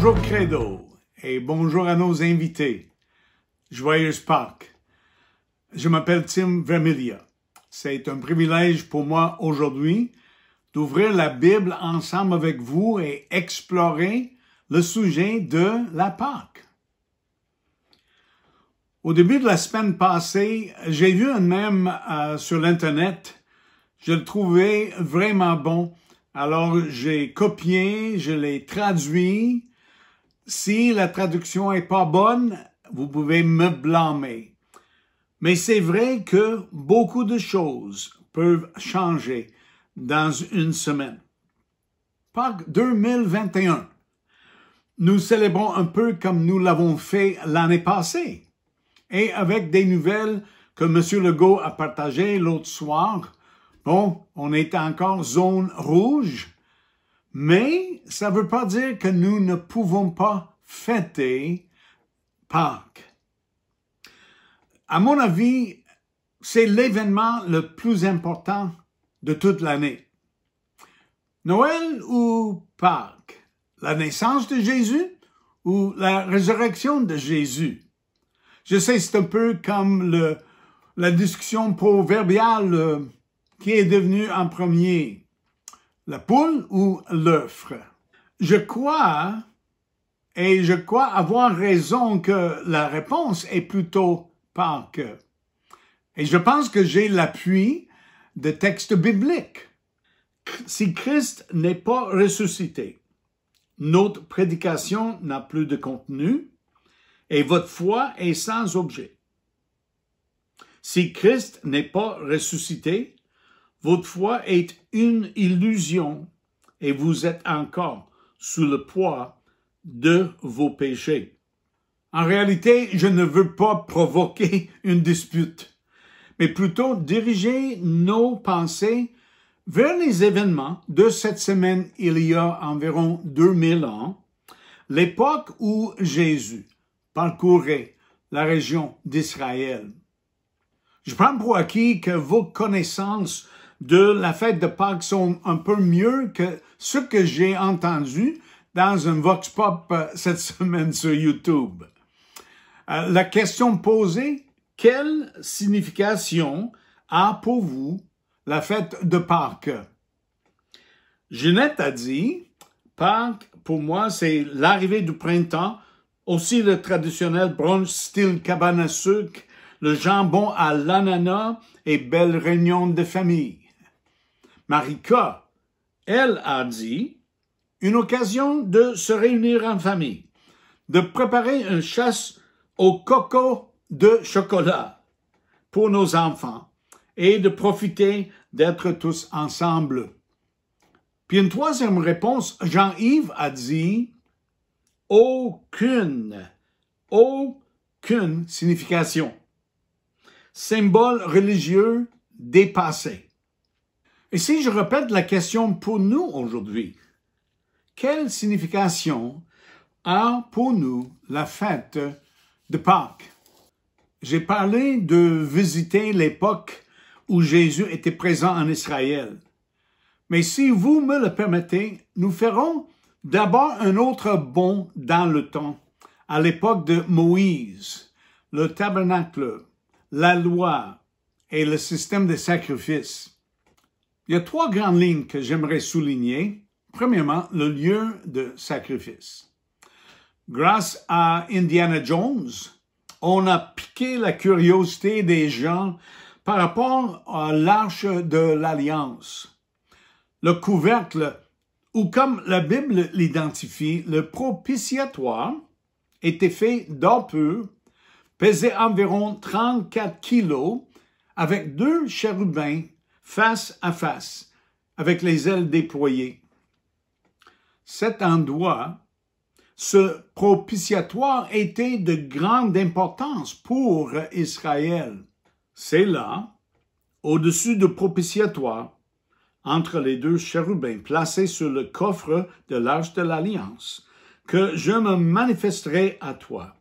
Bonjour Credo et bonjour à nos invités. Joyeuse Pâques. Je m'appelle Tim Vermilia. C'est un privilège pour moi aujourd'hui d'ouvrir la Bible ensemble avec vous et explorer le sujet de la Pâques. Au début de la semaine passée, j'ai vu un mème sur l'Internet. Je le trouvais vraiment bon. Alors, j'ai copié, je l'ai traduit. Si la traduction est pas bonne, vous pouvez me blâmer. Mais c'est vrai que beaucoup de choses peuvent changer dans une semaine. Pâques 2021. Nous célébrons un peu comme nous l'avons fait l'année passée. Et avec des nouvelles que M. Legault a partagées l'autre soir, bon, on est encore zone rouge, mais ça ne veut pas dire que nous ne pouvons pas fêter Pâques. À mon avis, c'est l'événement le plus important de toute l'année. Noël ou Pâques? La naissance de Jésus ou la résurrection de Jésus? Je sais, c'est un peu comme la discussion proverbiale qui est devenue en premier, la poule ou l'œuf. Je crois avoir raison que la réponse est plutôt Pâques. Et je pense que j'ai l'appui de textes bibliques. Si Christ n'est pas ressuscité, notre prédication n'a plus de contenu et votre foi est sans objet. Si Christ n'est pas ressuscité, votre foi est une illusion et vous êtes encore sous le poids de vos péchés. En réalité, je ne veux pas provoquer une dispute, mais plutôt diriger nos pensées vers les événements de cette semaine il y a environ 2000 ans, l'époque où Jésus parcourait la région d'Israël. Je prends pour acquis que vos connaissances de la fête de Pâques sont un peu mieux que ce que j'ai entendu dans un Vox Pop cette semaine sur YouTube. La question posée, quelle signification a pour vous la fête de Pâques? Ginette a dit, Pâques, pour moi, c'est l'arrivée du printemps, aussi le traditionnel brunch style cabane à sucre, le jambon à l'ananas et belle réunion de famille. Marika, elle a dit, une occasion de se réunir en famille, de préparer une chasse au coco de chocolat pour nos enfants et de profiter d'être tous ensemble. Puis une troisième réponse, Jean-Yves a dit, aucune signification. Symbole religieux dépassé. Et si je répète la question pour nous aujourd'hui, quelle signification a pour nous la fête de Pâques? J'ai parlé de visiter l'époque où Jésus était présent en Israël. Mais si vous me le permettez, nous ferons d'abord un autre bond dans le temps, à l'époque de Moïse, le tabernacle, la loi et le système de sacrifice. Il y a trois grandes lignes que j'aimerais souligner. Premièrement, le lieu de sacrifice. Grâce à Indiana Jones, on a piqué la curiosité des gens par rapport à l'arche de l'Alliance. Le couvercle, ou comme la Bible l'identifie, le propitiatoire, était fait d'or pur, pesait environ 34 kilos, avec deux chérubins face à face, avec les ailes déployées. Cet endroit, ce propitiatoire était de grande importance pour Israël. C'est là, au-dessus du propitiatoire, entre les deux chérubins placés sur le coffre de l'arche de l'Alliance, que je me manifesterai à toi.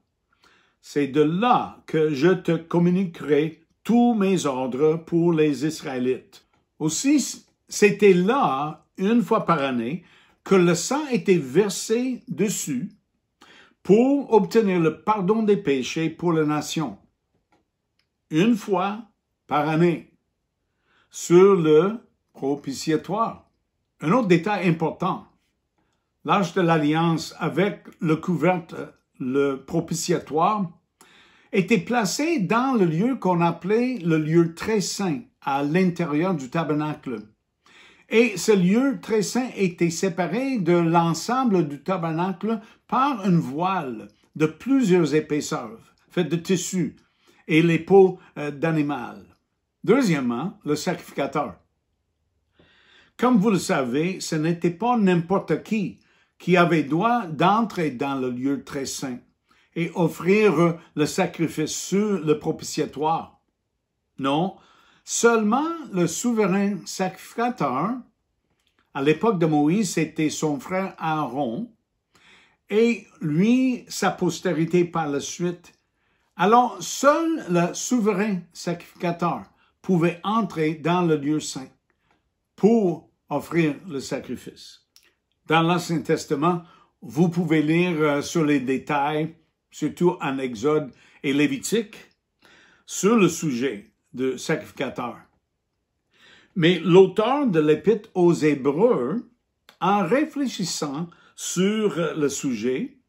C'est de là que je te communiquerai tous mes ordres pour les Israélites. Aussi, c'était là, une fois par année, que le sang était versé dessus pour obtenir le pardon des péchés pour la nation, une fois par année, sur le propitiatoire. Un autre détail important, l'arche de l'Alliance avec le couvercle, le propitiatoire, était placé dans le lieu qu'on appelait le lieu très saint, à l'intérieur du tabernacle. Et ce lieu très saint était séparé de l'ensemble du tabernacle par une voile de plusieurs épaisseurs, faite de tissu, et les peaux d'animal. Deuxièmement, le sacrificateur. Comme vous le savez, ce n'était pas n'importe qui avait droit d'entrer dans le lieu très saint et offrir le sacrifice sur le propitiatoire. Non, seulement le souverain sacrificateur, à l'époque de Moïse, c'était son frère Aaron, et lui, sa postérité par la suite. Alors, seul le souverain sacrificateur pouvait entrer dans le lieu saint pour offrir le sacrifice. Dans l'Ancien Testament, vous pouvez lire sur les détails, surtout en Exode et Lévitique, sur le sujet de sacrificateur. Mais l'auteur de l'Épître aux Hébreux, en réfléchissant sur le sujet,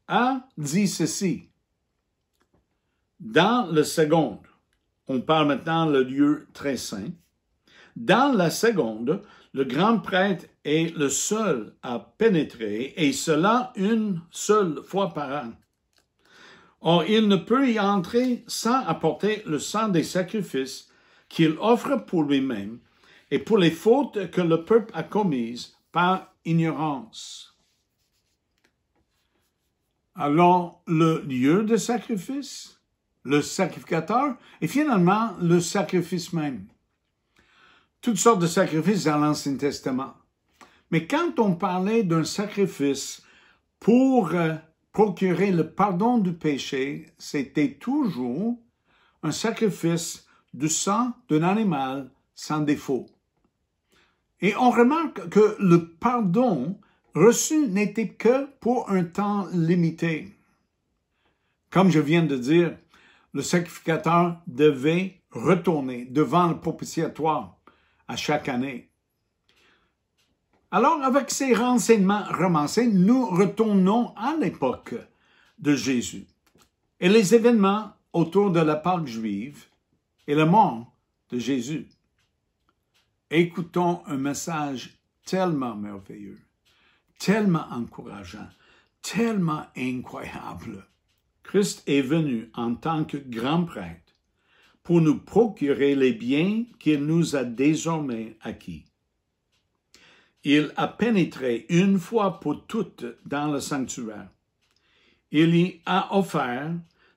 a dit ceci. Dans le second, on parle maintenant le lieu très saint, dans la seconde, le grand prêtre est le seul à pénétrer, et cela une seule fois par an. Or, il ne peut y entrer sans apporter le sang des sacrifices qu'il offre pour lui-même et pour les fautes que le peuple a commises par ignorance. Alors, le lieu de sacrifice, le sacrificateur et finalement le sacrifice même. Toutes sortes de sacrifices dans l'Ancien Testament. Mais quand on parlait d'un sacrifice pour procurer le pardon du péché, c'était toujours un sacrifice du sang d'un animal sans défaut. Et on remarque que le pardon reçu n'était que pour un temps limité. Comme je viens de dire, le sacrificateur devait retourner devant le propitiatoire à chaque année. Alors, avec ces renseignements ramassés, nous retournons à l'époque de Jésus et les événements autour de la Pâque juive et la mort de Jésus. Écoutons un message tellement merveilleux, tellement encourageant, tellement incroyable. Christ est venu en tant que grand prêtre pour nous procurer les biens qu'il nous a désormais acquis. Il a pénétré une fois pour toutes dans le sanctuaire. Il y a offert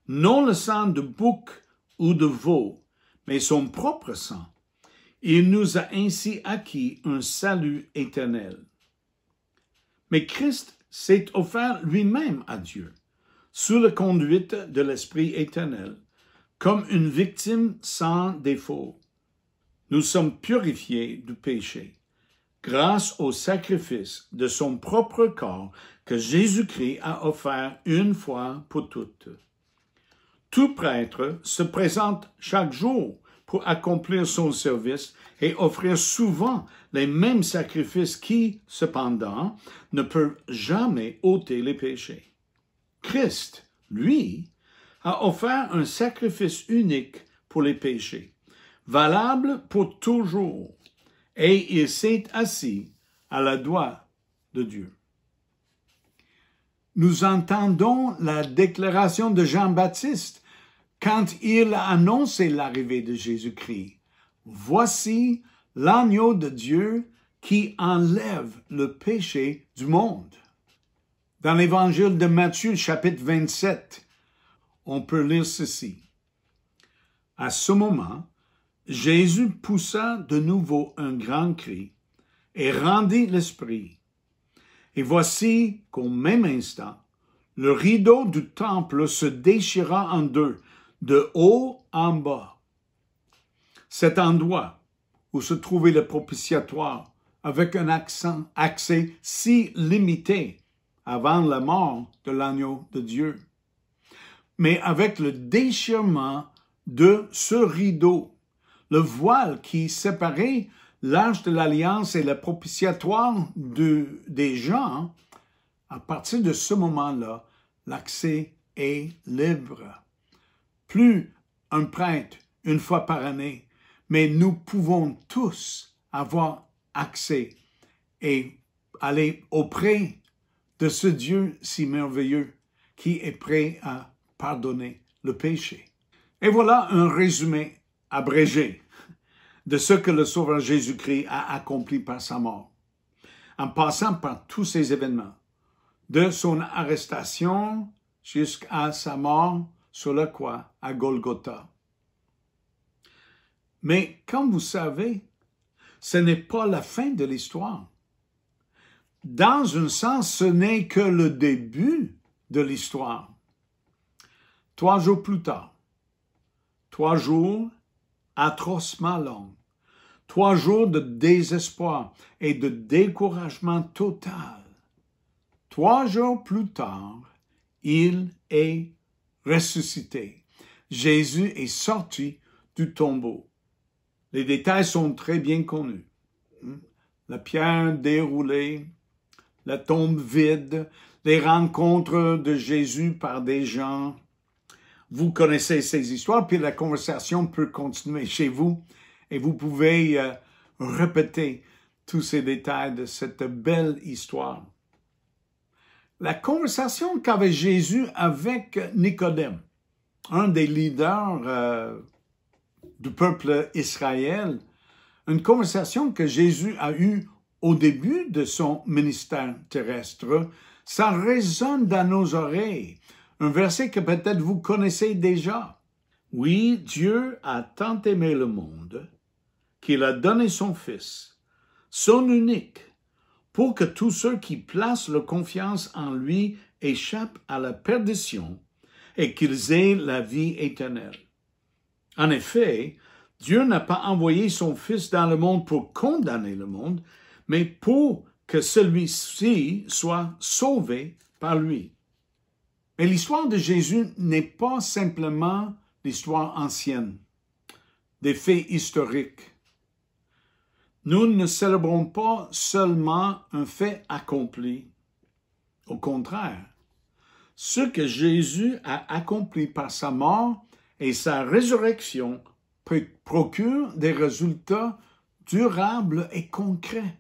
non le sang de bouc ou de veau, mais son propre sang. Il nous a ainsi acquis un salut éternel. Mais Christ s'est offert lui-même à Dieu, sous la conduite de l'Esprit éternel, comme une victime sans défaut. Nous sommes purifiés du péché, grâce au sacrifice de son propre corps que Jésus-Christ a offert une fois pour toutes. Tout prêtre se présente chaque jour pour accomplir son service et offrir souvent les mêmes sacrifices qui, cependant, ne peuvent jamais ôter les péchés. Christ, lui, a offert un sacrifice unique pour les péchés, valable pour toujours, et il s'est assis à la droite de Dieu. Nous entendons la déclaration de Jean-Baptiste quand il a annoncé l'arrivée de Jésus-Christ. « Voici l'agneau de Dieu qui enlève le péché du monde. » Dans l'évangile de Matthieu, chapitre 27, on peut lire ceci. À ce moment, Jésus poussa de nouveau un grand cri et rendit l'esprit. Et voici qu'au même instant, le rideau du temple se déchira en deux, de haut en bas. Cet endroit où se trouvait le propitiatoire, avec un accès si limité, avant la mort de l'agneau de Dieu. Mais avec le déchirement de ce rideau, le voile qui séparait l'arche de l'alliance et le propitiatoire des gens, à partir de ce moment-là, l'accès est libre. Plus un prêtre une fois par année, mais nous pouvons tous avoir accès et aller auprès de ce Dieu si merveilleux qui est prêt à pardonner le péché. Et voilà un résumé abrégé de ce que le Sauveur Jésus-Christ a accompli par sa mort, en passant par tous ces événements, de son arrestation jusqu'à sa mort sur la croix à Golgotha. Mais comme vous savez, ce n'est pas la fin de l'histoire. Dans un sens, ce n'est que le début de l'histoire. 3 jours plus tard, 3 jours atrocement longs, 3 jours de désespoir et de découragement total. 3 jours plus tard, il est ressuscité. Jésus est sorti du tombeau. Les détails sont très bien connus. La pierre déroulée, la tombe vide, les rencontres de Jésus par des gens. Vous connaissez ces histoires, puis la conversation peut continuer chez vous et vous pouvez répéter tous ces détails de cette belle histoire. La conversation qu'avait Jésus avec Nicodème, un des leaders du peuple Israël, une conversation que Jésus a eue au début de son ministère terrestre, ça résonne dans nos oreilles. Un verset que peut-être vous connaissez déjà. Oui, Dieu a tant aimé le monde qu'il a donné son Fils, son unique, pour que tous ceux qui placent leur confiance en lui échappent à la perdition et qu'ils aient la vie éternelle. En effet, Dieu n'a pas envoyé son Fils dans le monde pour condamner le monde, mais pour que celui-ci soit sauvé par lui. Mais l'histoire de Jésus n'est pas simplement l'histoire ancienne, des faits historiques. Nous ne célébrons pas seulement un fait accompli. Au contraire, ce que Jésus a accompli par sa mort et sa résurrection procure des résultats durables et concrets.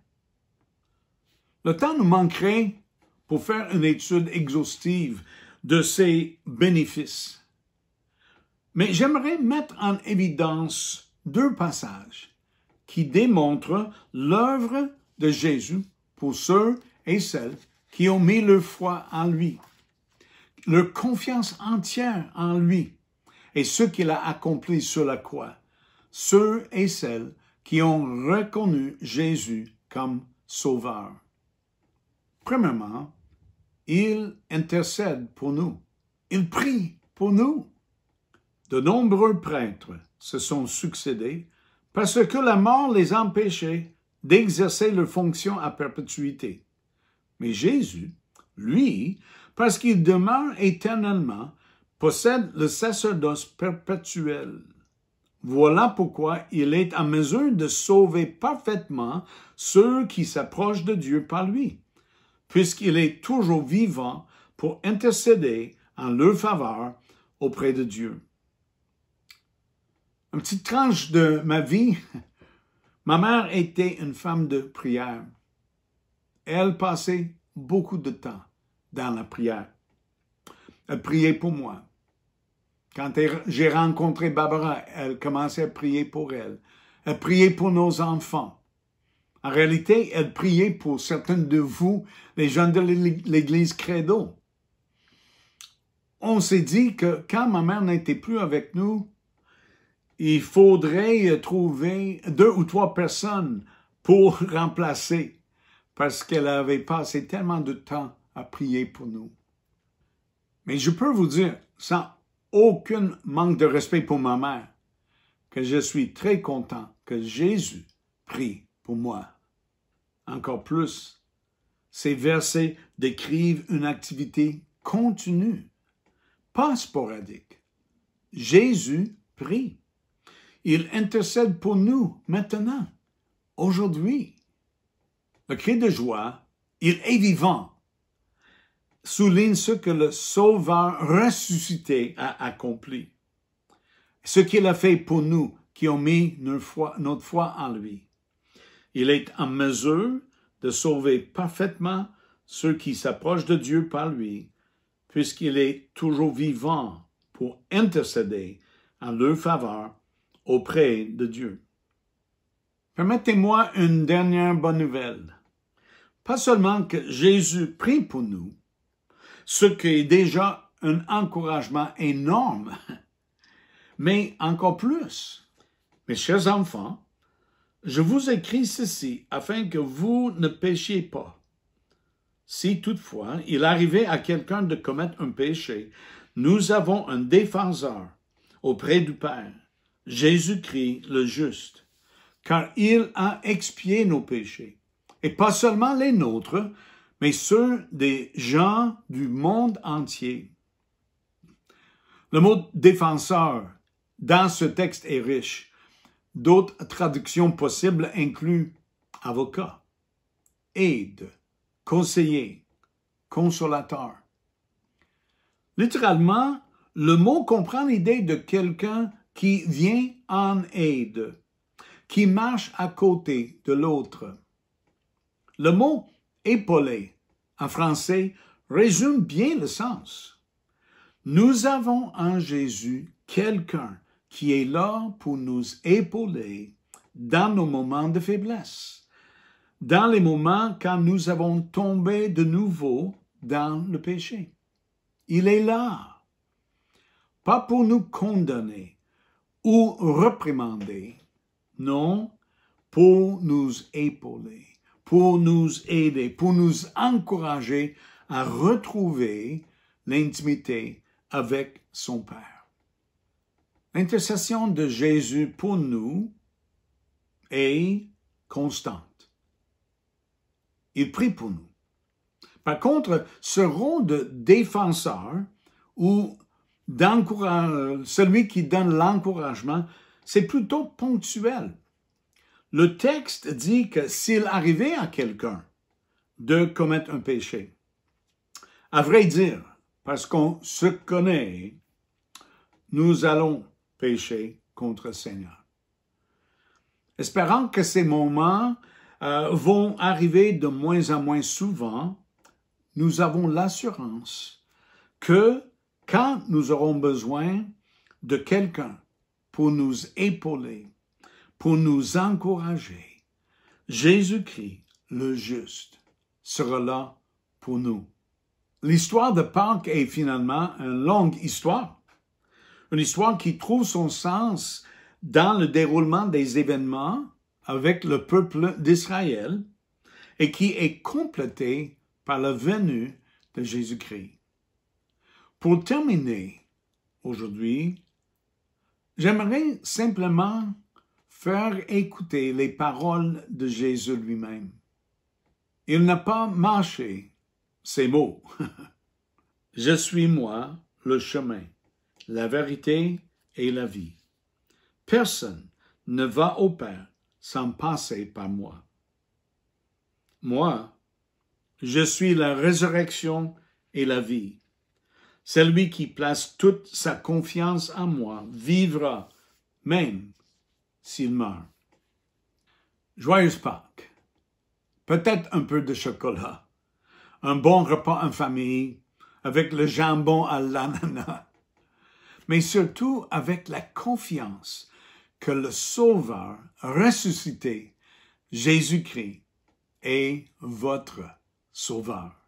Le temps nous manquerait pour faire une étude exhaustive de ces bénéfices. Mais j'aimerais mettre en évidence 2 passages qui démontrent l'œuvre de Jésus pour ceux et celles qui ont mis leur foi en lui, leur confiance entière en lui et ce qu'il a accompli sur la croix, ceux et celles qui ont reconnu Jésus comme sauveur. Premièrement, il intercède pour nous. Il prie pour nous. De nombreux prêtres se sont succédés parce que la mort les empêchait d'exercer leur fonction à perpétuité. Mais Jésus, lui, parce qu'il demeure éternellement, possède le sacerdoce perpétuel. Voilà pourquoi il est en mesure de sauver parfaitement ceux qui s'approchent de Dieu par lui, puisqu'il est toujours vivant pour intercéder en leur faveur auprès de Dieu. Une petite tranche de ma vie, ma mère était une femme de prière. Elle passait beaucoup de temps dans la prière. Elle priait pour moi. Quand j'ai rencontré Barbara, elle commençait à prier pour elle. Elle priait pour nos enfants. En réalité, elle priait pour certains de vous, les jeunes de l'Église Credo. On s'est dit que quand ma mère n'était plus avec nous, il faudrait trouver 2 ou 3 personnes pour remplacer, parce qu'elle avait passé tellement de temps à prier pour nous. Mais je peux vous dire, sans aucun manque de respect pour ma mère, que je suis très content que Jésus prie pour moi. Encore plus, Ces versets décrivent une activité continue, pas sporadique. Jésus prie. Il intercède pour nous maintenant, aujourd'hui. Le cri de joie, il est vivant, souligne ce que le Sauveur ressuscité a accompli. Ce qu'il a fait pour nous qui ont mis notre foi en lui. Il est en mesure de sauver parfaitement ceux qui s'approchent de Dieu par lui, puisqu'il est toujours vivant pour intercéder en leur faveur auprès de Dieu. Permettez-moi une dernière bonne nouvelle. Pas seulement que Jésus prie pour nous, ce qui est déjà un encouragement énorme, mais encore plus. Mes chers enfants, je vous écris ceci afin que vous ne péchiez pas. Si toutefois il arrivait à quelqu'un de commettre un péché, nous avons un défenseur auprès du Père, Jésus-Christ le juste, car il a expié nos péchés, et pas seulement les nôtres, mais ceux des gens du monde entier. Le mot « défenseur » dans ce texte est riche. D'autres traductions possibles incluent avocat, aide, conseiller, consolateur. Littéralement, le mot comprend l'idée de quelqu'un qui vient en aide, qui marche à côté de l'autre. Le mot « épauler » en français résume bien le sens. Nous avons en Jésus quelqu'un qui est là pour nous épauler dans nos moments de faiblesse, dans les moments quand nous avons tombé de nouveau dans le péché. Il est là, pas pour nous condamner ou réprimander, non, pour nous épauler, pour nous aider, pour nous encourager à retrouver l'intimité avec son Père. L'intercession de Jésus pour nous est constante. Il prie pour nous. Par contre, ce rôle de défenseur ou celui qui donne l'encouragement, c'est plutôt ponctuel. Le texte dit que s'il arrivait à quelqu'un de commettre un péché, à vrai dire, parce qu'on se connaît, nous allons pécher contre le Seigneur. Espérant que ces moments vont arriver de moins en moins souvent, nous avons l'assurance que quand nous aurons besoin de quelqu'un pour nous épauler, pour nous encourager, Jésus-Christ, le juste, sera là pour nous. L'histoire de Pâques est finalement une longue histoire. Une histoire qui trouve son sens dans le déroulement des événements avec le peuple d'Israël et qui est complétée par la venue de Jésus-Christ. Pour terminer aujourd'hui, j'aimerais simplement faire écouter les paroles de Jésus lui-même. Il n'a pas mâché ces mots. « Je suis moi, le chemin, la vérité et la vie. Personne ne va au Père sans passer par moi. Moi, je suis la résurrection et la vie. Celui qui place toute sa confiance en moi vivra, même s'il meurt. » Joyeuse Pâques. Peut-être un peu de chocolat, un bon repas en famille, avec le jambon à l'ananas, mais surtout avec la confiance que le Sauveur ressuscité, Jésus-Christ, est votre Sauveur.